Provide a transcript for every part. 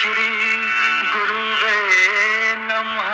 श्री गुरुवे नमः।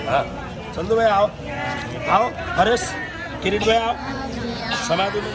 हाँ चंदू भाई आओ आओ, हरेश किरीट भाई आओ समाधि में।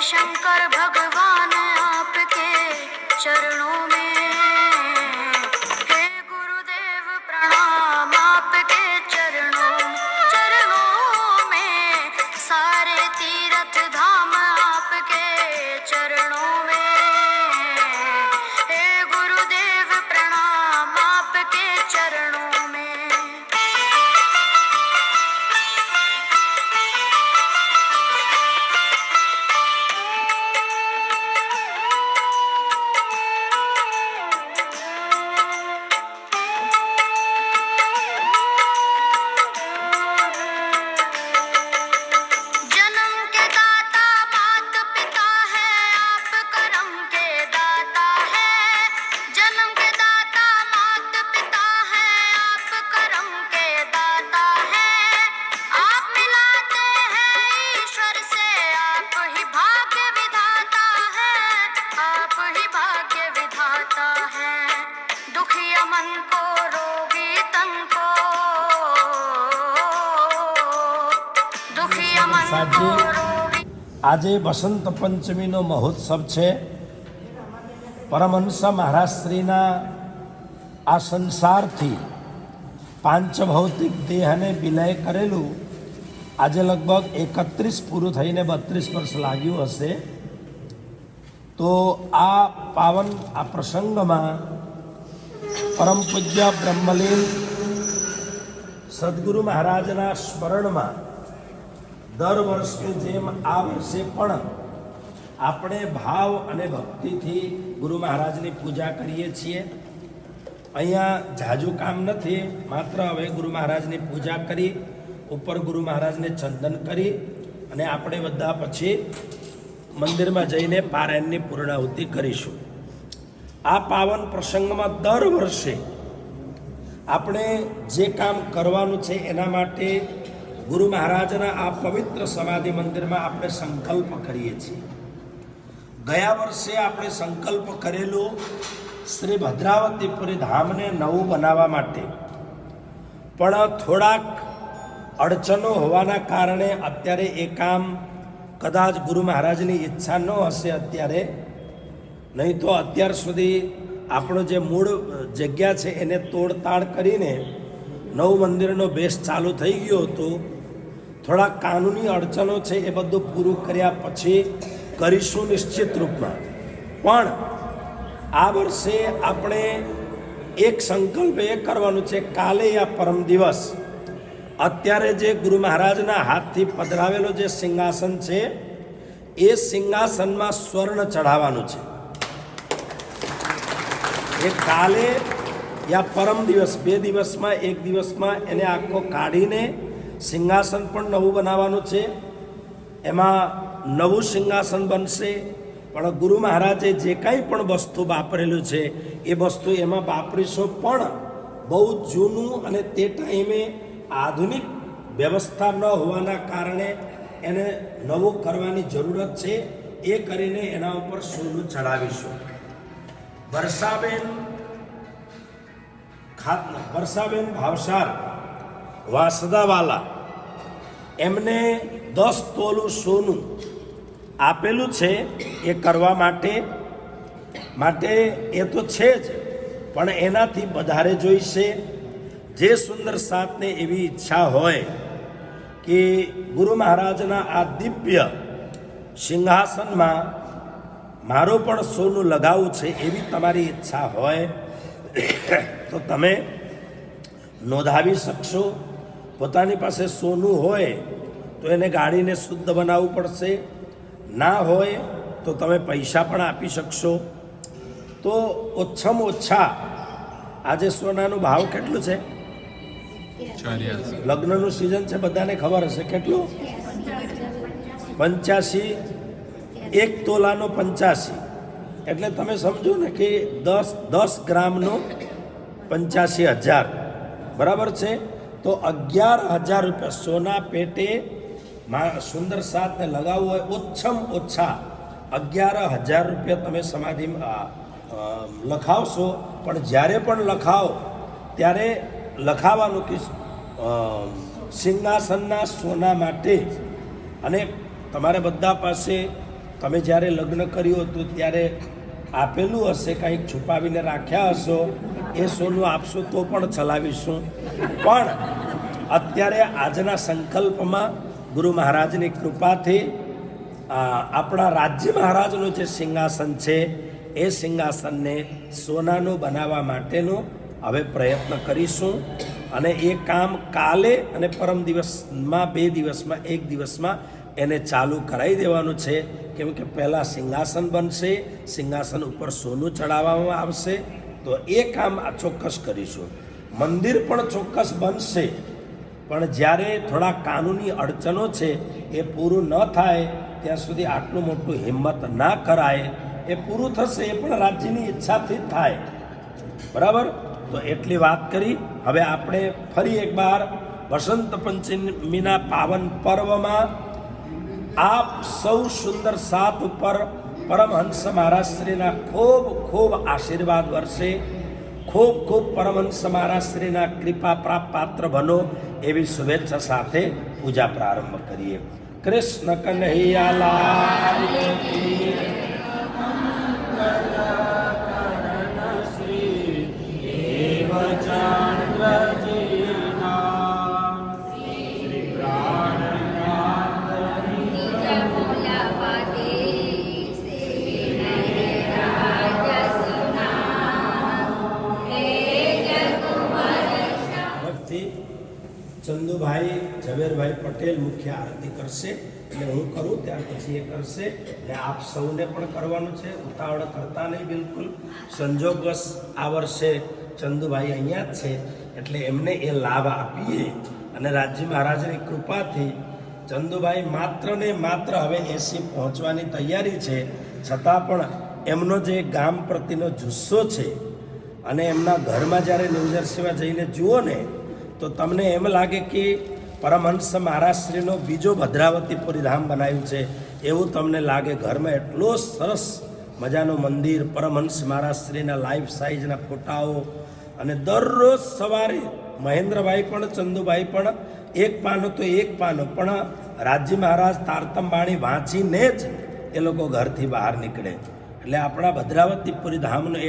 शंकर भगवान आपके चरणों में, हे गुरुदेव प्रणाम आपके चरणों में, सारे तीर्थ धाम आपके चरणों में, हे गुरुदेव प्रणाम आपके चरणों में। આજે વસંત પંચમીનો મહોત્સવ છે। પરમહંસ મહારાજ શ્રીના આ સંસારથી પાંચ ભૌતિક દેહને વિલય કરેલું આજે લગભગ 31 પૂરું થઈને 32 વર્ષ લાગ્યું હશે। તો આ પાવન આ પ્રસંગમાં પરમ પૂજ્ય બ્રહ્મલીન સદગુરુ મહારાજના સ્મરણમાં દર વર્ષની જેમ આ વર્ષે પણ આપણે ભાવ અને ભક્તિથી ગુરુ મહારાજની પૂજા કરીએ છીએ। અહીંયા ઝાઝુ કામ નથી, માત્ર હવે ગુરુ મહારાજની પૂજા કરી ઉપર ગુરુ મહારાજને ચંદન કરી અને આપણે બધા પછી મંદિરમાં જઈને પારાયણની પૂર્ણાહુતિ કરીશું। આ પાવન પ્રસંગમાં દર વર્ષે આપણે જે કામ કરવાનું છે એના માટે ગુરુ મહારાજના આ પવિત્ર સમાધિ મંદિરમાં આપણે સંકલ્પ કરીએ છીએ. ગયા વર્ષે આપણે સંકલ્પ કરેલો શ્રી ભદ્રાવતીપુરી ધામને નવું બનાવવા માટે, પણ થોડાક અડચણો હોવાના કારણે અત્યારે એ કામ કદાચ ગુરુ મહારાજની ઈચ્છા ન હશે અત્યારે, નહીં તો અત્યાર સુધી આપણો જે મૂળ જગ્યા છે એને તોડતાડ કરીને નવું મંદિરનો બેસ ચાલુ થઈ ગયો હતો. થોડા કાનૂની અડચણો છે એ બધું પૂરું કર્યા પછી કરીશું નિશ્ચિત રૂપમાં. પણ આ વર્ષે આપણે એક સંકલ્પ એ કરવાનું છે, કાલે યા પરમ દિવસ અત્યારે જે ગુરુ મહારાજના હાથથી પધરાવેલો જે સિંહાસન છે એ સિંહાસનમાં સ્વર્ણ ચઢાવવાનું છે. એ કાલે યા પરમ દિવસ, 2 દિવસમાં, 1 દિવસમાં એને આખો કાઢીને સિંહાસન પણ નવું બનાવવાનું છે. એમાં નવું સિંહાસન બનશે, પણ ગુરુ મહારાજે જે કાંઈ પણ વસ્તુ વાપરેલું છે એ વસ્તુ એમાં વાપરીશું, પણ બહુ જૂનું અને તે ટાઈમે આધુનિક વ્યવસ્થા ન હોવાના કારણે એને નવું કરવાની જરૂરત છે. એ કરીને એના ઉપર સોનું ચડાવીશું. વર્ષાબેન ભાવસાર વાસદાવાલા એમને 10 તોલું સોનું આપેલું છે એ કરવા માટે એ તો છે જ, પણ એનાથી વધારે જોઈશે. જે સુંદર સાતને એવી ઈચ્છા હોય કે ગુરુ મહારાજના આ દિવ્ય સિંહાસનમાં મારું પણ સોનું લગાવવું છે, એવી તમારી ઈચ્છા હોય તો તમે નોંધાવી શકશો. પોતાની પાસે સોનું હોય તો એને ગાળીને શુદ્ધ બનાવવું પડશે, ના હોય તો તમે પૈસા પણ આપી શકશો. તો ઓછામાં ઓછા આજે સોનાનું ભાવ કેટલું છે? લગ્નનું સિઝન છે, બધાને ખબર હશે. કેટલું? 85. 1 તોલાનો 85, એટલે તમે સમજો ને કે 10 ગ્રામનો 85,000 બરાબર છે. તો 11,000 રૂપિયા સોના પેટે સુંદર સાતને લગાવવું હોય, ઓછામાં ઓછા 11,000 રૂપિયા તમે સમાધિમાં લખાવશો. પણ જ્યારે પણ લખાવો ત્યારે લખાવાનું કે સિંહાસનના સોના માટે. અને તમારે બધા પાસે તમે જ્યારે લગ્ન કર્યું હતું ત્યારે આપેલું હશે, કંઈક છુપાવીને રાખ્યા હશો, એ સોનું આપશો તો પણ ચલાવીશું. પણ અત્યારે આજના સંકલ્પમાં ગુરુ મહારાજની કૃપાથી આપણા રાજ્ય મહારાજનું જે સિંહાસન છે એ સિંહાસનને સોનાનું બનાવવા માટેનું હવે પ્રયત્ન કરીશું. અને એ કામ કાલે અને પરમ દિવસમાં, 2 દિવસમાં, 1 દિવસમાં એને ચાલુ કરાવી દેવાનું છે. કેમ કે પહેલાં સિંહાસન બનશે, સિંહાસન ઉપર સોનું ચડાવવામાં આવશે, તો એ કામ ચોક્કસ કરીશું. મંદિર પણ ચોક્કસ બનશે, પણ જ્યારે થોડા કાનૂની અડચણો છે એ પૂરું ન થાય ત્યાં સુધી આટલું મોટું હિંમત ના કરાય. એ પૂરું થશે એ પણ રાજ્યની ઈચ્છાથી જ થાય. બરાબર? તો એટલી વાત કરી. હવે આપણે ફરી એકવાર વસંત પંચમીના પાવન પર્વમાં આપ સૌ સુંદર સાત ઉપર પરમહંસ મહારાજ શ્રીના ખૂબ ખૂબ આશીર્વાદ વર્ષે, ખૂબ ખૂબ પરમહંસ મહારાજ શ્રીના કૃપા પ્રાપ્ત પાત્ર બનો, એવી શુભેચ્છા સાથે પૂજા પ્રારંભ કરીએ. કૃષ્ણ કન્હૈયા લાલ કી ચંદુભાઈ ઝવેરભાઈ પટેલ મુખ્ય આરતી કરશે. એટલે હું કરું ત્યાર પછી એ કરશે. અને આપ સૌને પણ કરવાનું છે, ઉતાવળ કરતા નહીં બિલકુલ. સંજોગવશ આ વર્ષે ચંદુભાઈ અહીંયા જ છે એટલે એમને એ લાભ આપીએ. અને રાજ્ય મહારાજની કૃપાથી ચંદુભાઈ માત્ર ને માત્ર હવે 80 પહોંચવાની તૈયારી છે, છતાં પણ એમનો જે ગામ પ્રત્યેનો જુસ્સો છે અને એમના ઘરમાં જ્યારે ન્યૂજર્સીમાં જઈને જુઓ ને તો તમને એમ લાગે કે પરમહંસ મહારાજશ્રીનો બીજો ભદ્રાવતીપુરી ધામ બનાવ્યું છે એવું તમને લાગે. ઘરમાં એટલો સરસ મજાનું મંદિર, પરમહંસ મહારાજશ્રીના લાઈફ સાઇઝના ફોટાઓ, અને દરરોજ સવારે મહેન્દ્રભાઈ પણ ચંદુભાઈ પણ એક પાનો તો એક પાનો પણ રાજજી મહારાજ તારતમ બાણી વાંચીને જ એ લોકો ઘરથી બહાર નીકળે. એટલે આપણા ભદ્રાવતીપુરી ધામનું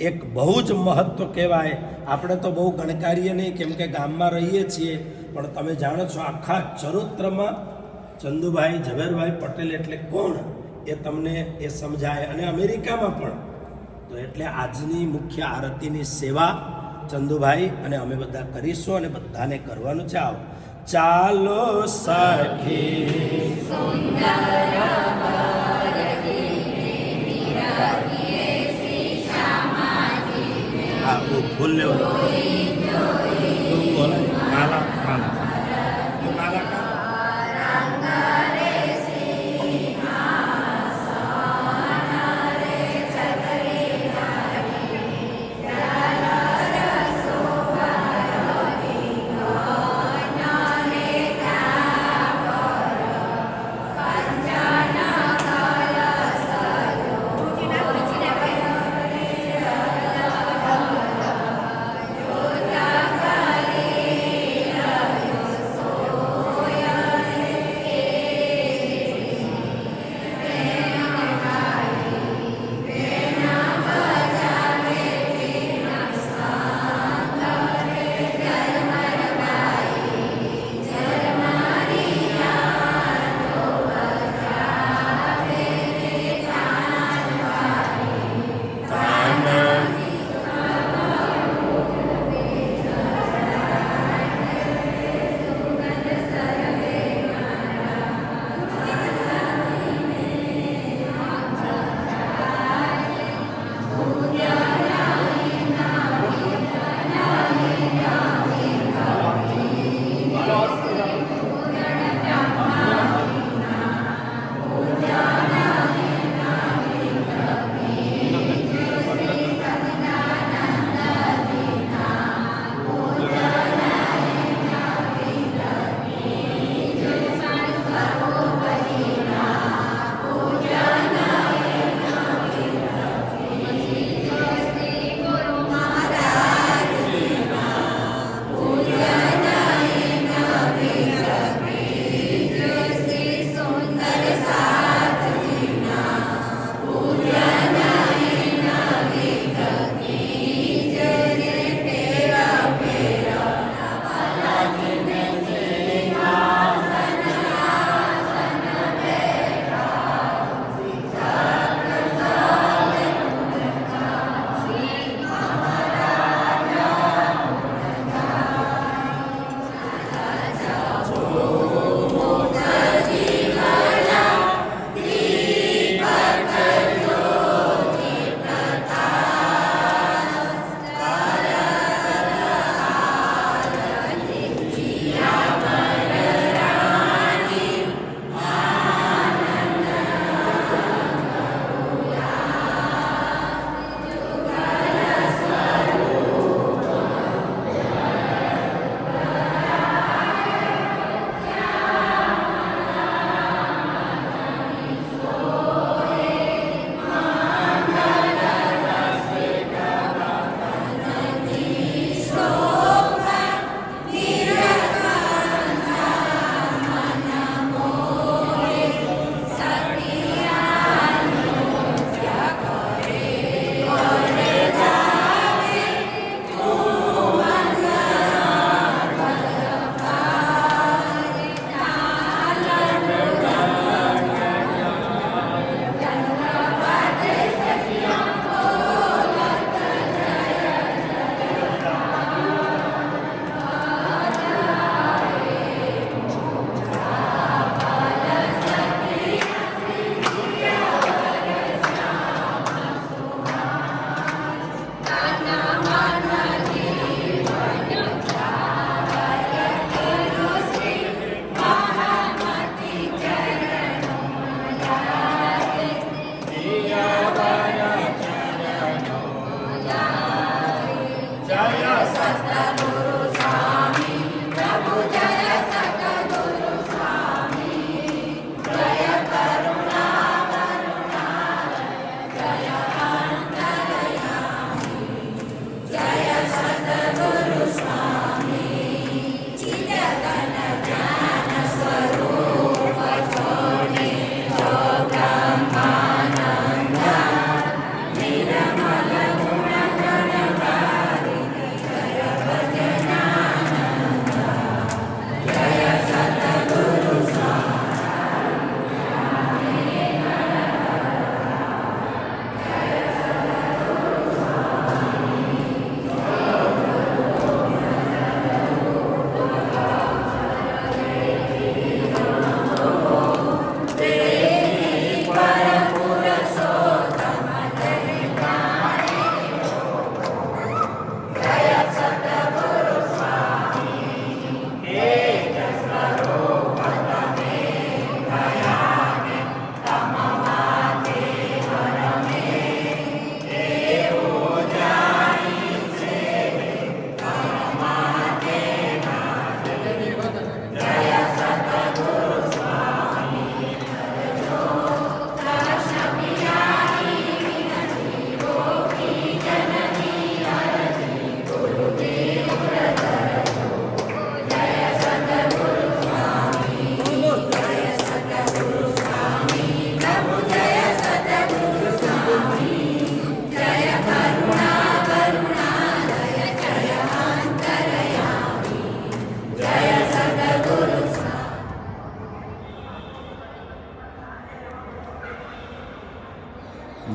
એક બહુ જ મહત્વ કહેવાય. આપણે તો બહુ ગણકારીએ નહીં કેમ કે ગામમાં રહીએ છીએ, પણ તમે જાણો છો આખા ચરોત્રમાં ચંદુભાઈ ઝવેરભાઈ પટેલ એટલે કોણ એ તમને એ સમજાય. અને અમેરિકામાં પણ તો એટલે આજની મુખ્ય આરતીની સેવા ચંદુભાઈ અને અમે બધા કરીશું અને બધાને કરવાનું છે. આવો ચાલો સખી હા ભૂલ લેવાનું માલા માલા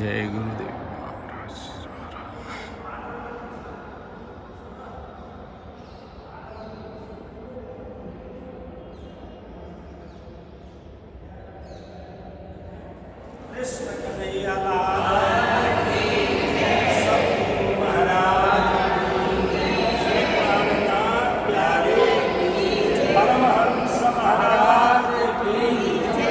જય ગુરુદેવ મહારાજ. કૃષ્ણ કનૈયાલાલ સદગુરુ મહારાજ શ્રી પ્રાણનાથ પ્યારે પરમહંસ મહારાજ કી જય.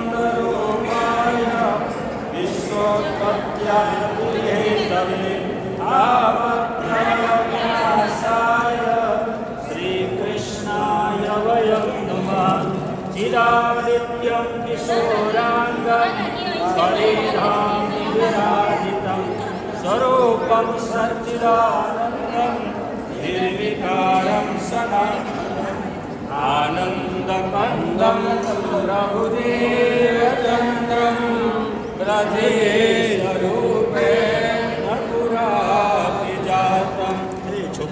सच्चिदानन्दरूपाय विश्वोत्पत्त्यादिहेतवे तावद्व्यासाय श्रीकृष्णाय वयं नमः. चिदादित्यं किशोराङ्गं शरीराणि विराजितं स्वरूपं सच्चिदानन्दं निर्विकारं सनातनं आनन्दकन्दं प्रभुदेवचन्द्रं ब्रजेशरूपेण पुरापि जातं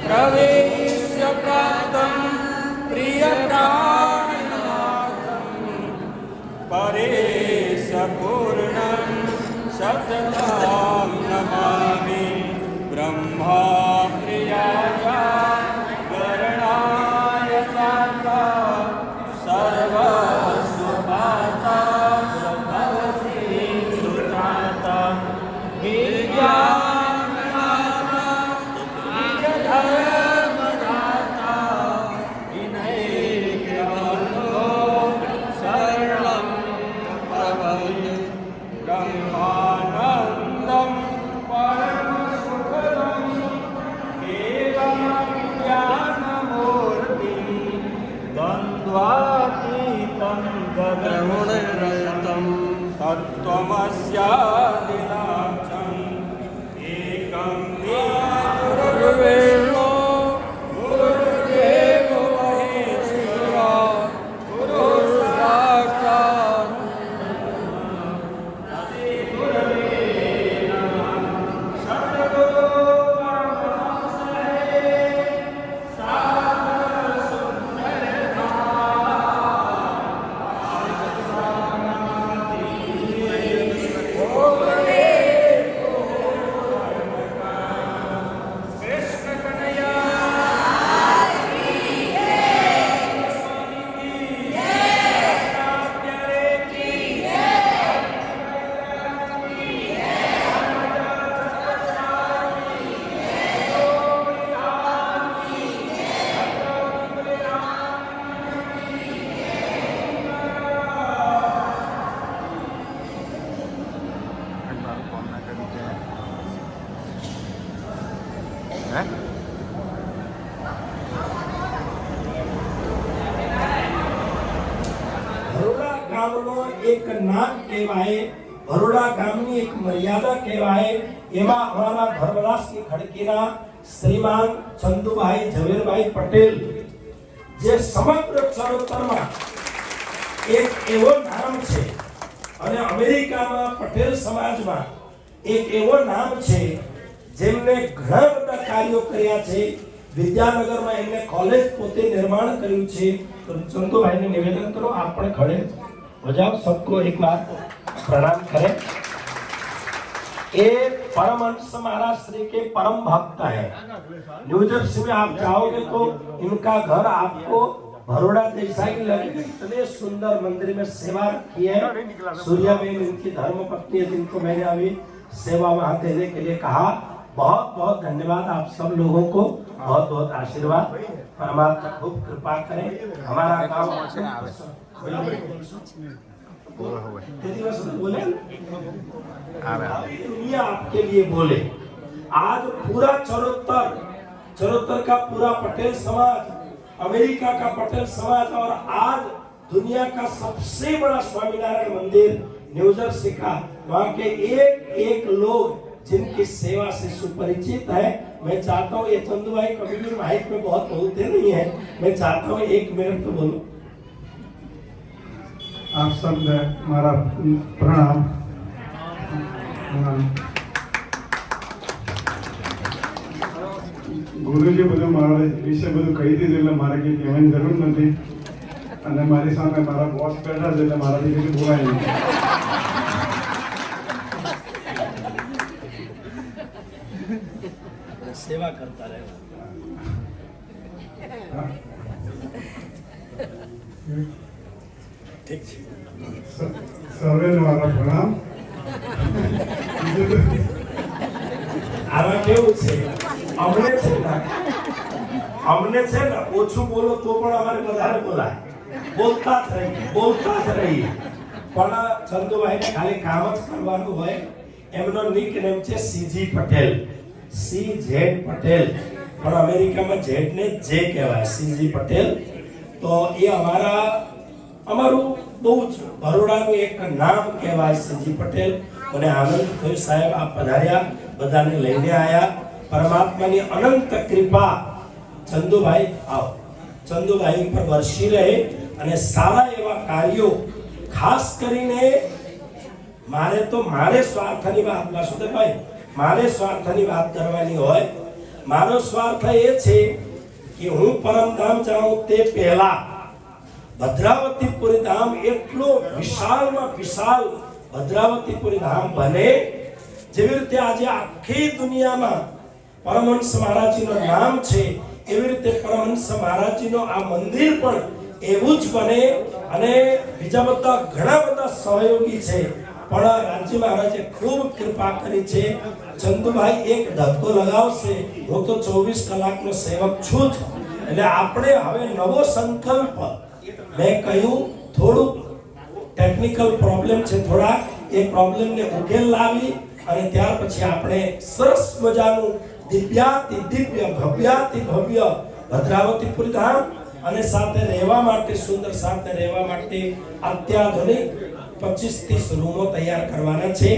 प्रवेश्य प्राप्तं प्रियप्राणनाथं परेशपूर्णं सततं नमामि. ब्रह्मा प्रियाय गरणाय जाता सर्वस्वपाता भवसि सुजाता विद्यानाथा निजधर्मदाता विनयकेवलो शरणं प्रपद्ये. ब्रह्मानन्दं परमसुखदं केवलं ज्ञानमूर्तिं द्वन्द्वातीतं गगनरहितं तत्त्वमस्यादिनाथम् एकं गुरुर्विष्णु गुरुर्देवो महेश्वरा गुरुर्साक्षात् Oh ગામનો એક નામ કહેવાય, ભરોડા ગામની એક મર્યાદા કહેવાય. એમાં અમારા ધર્મદાસની ખડકીના શ્રીમાન ચંદુભાઈ ઝવેરભાઈ પટેલ, જે સમગ્ર ચરોતરમાં એક એવો નામ છે, અને અમેરિકામાં પટેલ સમાજમાં એક એવો નામ છે જેમને ઘણા બધા કાર્યો કર્યા છે. વિદ્યાનગરમાં એમને કોલેજ પોતે નિર્માણ કર્યું છે. તો ચંદુભાઈને નિવેદન કરો, આપ પણ ખડે हो जाओ, सबको एक बार प्रणाम करें. ये परमहंस महाराज श्री के परम भक्त है. न्यू जर्सी में आप जाओगे तो इनका घर आपको बड़ौदा जैसा ही लगेगा. इतने सुंदर मंदिर में सेवा की है. सूर्याबेन इनकी धर्म पत्नी है, जिनको मैंने अभी सेवा वहां देने के लिए कहा. बहुत बहुत धन्यवाद आप सब लोगों को, बहुत बहुत आशीर्वाद. परमात्मा खूब कृपा करें. हमारा गाँव बोले दुनिया आपके लिए बोले. आज पूरा चरोतर का पूरा पटेल समाज, अमेरिका का पटेल समाज, और आज दुनिया का सबसे बड़ा स्वामीनारायण मंदिर न्यू जर्सी का, वहाँ के एक एक लोग जिनकी सेवा से सुपरिचित है. मैं चाहता हूँ, ये चंदू भाई कभी भी माइक में बहुत बोलते नहीं है, मैं चाहता हूँ 1 मिनट तो बोलो. आप सब मारा प्रणाम. ગુરુજી બધું મારા વિશે બધું કહી દીધું, એટલે મારે કંઈ કહેવાની જરૂર નથી. અને મારી સામે મારા બોસ બેઠા છે, એટલે મારાથી કંઈ બોલાય નહીં. सेवा करता रहे. ठीक है. સર્વેને મારા પ્રણામ. આમાં કેવું છે, અમને છે ને ઓછું બોલો તો પણ અમારે વધારે બોલાય. બોલતા જ રહીએ. પણ ચંદુભાઈને ખાલી કામ જ કરવાનું હોય. એમનો નિકનેમ છે સીજી પટેલ, CZ પટેલ, પણ અમેરિકામાં Z ને J કહેવાય, સીજી પટેલ. તો એ અમારું બહુ જ બરોડાનું એક નામ કહેવાય, સીજી પટેલ. મને આનંદ થયો સાહેબ, આપ પધાર્યા, બધાને લઈને આયા. પરમાત્માની અનંત કૃપા ચંદુભાઈ આવો, ચંદુભાઈ પર વરસી રહે અને સારા એવા કાર્યો. ખાસ કરીને મારે સ્વાર્થની વાત, વાસુદેવભાઈ, મારે સ્વાર્થની વાત કરવાની હોય. મારો સ્વાર્થ એ છે કે હું પરમધામ જાઉં તે પહેલા ભદ્રાવતીપુરી ધામ એટલો વિશાળમાં વિશાળ ભદ્રાવતીપુરી ધામ બને. જેવી રીતે આજે આખી દુનિયામાં પરમહંસ મહારાજજીનું નામ છે, એવી રીતે પરમહંસ મહારાજજીનો આ મંદિર પણ એવું જ બને. અને બીજા બધા ઘણા બધા સહયોગી છે, પણ રાજ્ય મહારાજે ખૂબ કૃપા કરી છે. ચંદુભાઈ એક ધક્કો લગાવશે, હું તો 24 કલાકનો સેવક છું જ. એટલે આપણે હવે નવો સંકલ્પ, મેં કહ્યું થોડું ટેકનિકલ પ્રોબ્લેમ છે, થોડા એ પ્રોબ્લેમને ઉકેલ લાવી અને ત્યાર પછી આપણે સરસ મજાનું દિવ્ય ભવ્યાતિ ભવ્ય ભદ્રાવતીપુરી ધામ અને સાથે રહેવા માટે, સુંદર સાથે રહેવા માટે અત્યાધુનિક 25-30 રૂમો તૈયાર કરવાના છે.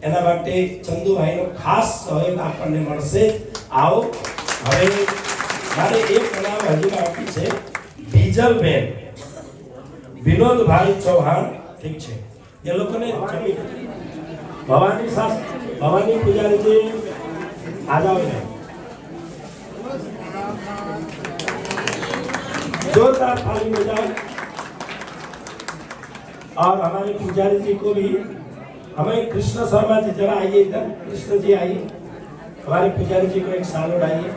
એના માટે ચંદુભાઈનો ખાસ સહયોગ આપણને મળશે. આવો, હવે મારે એક નામ હજી બાકી છે, બીજલબેન વિનોદભાઈ ચૌહાણ. ઠીક છે, એ લોકોને ભવાની પૂજારીજી आ जाओ. जोरदार ताली बजाओ. और हमारे पुजारी जी को भी, हमें कृष्ण शर्मा जी जरा आइए इधर, कृष्ण जी आइए, हमारे पुजारी जी को एक सालों आइए.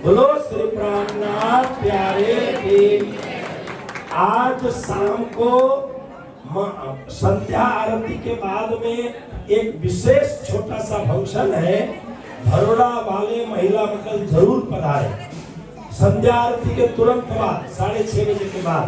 बोलो श्री प्राणनाथ प्यारे के. आज शाम को संध्या आरती के बाद में एक विशेष छोटा सा फंक्शन है. बड़ौदा वाले महिला मंडल जरूर पधारे. संध्या आरती के तुरंत बाद 6:30 बजे के बाद.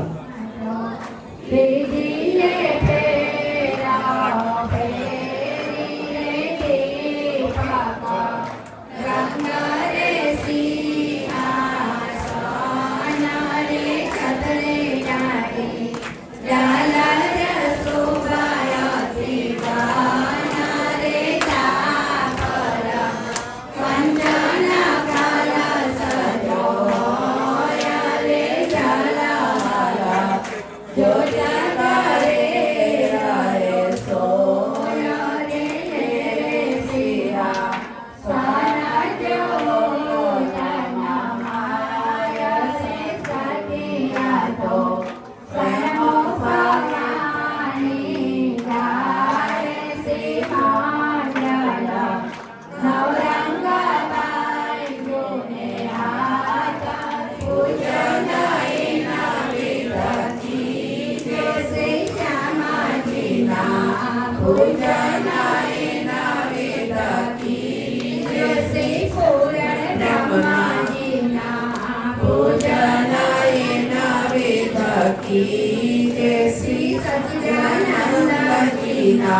શ્રી સચ્ચિદાનંદ कीना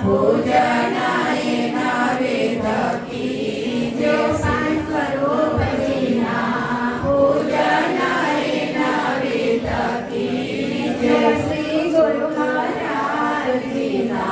पूजन एना वेद की जो स्वरूप कीना पूजन एना वेद की जो श्री गुरु महाराज कीना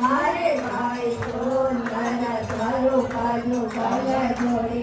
हरे भाई सुंदर स्वरूप जोड़ी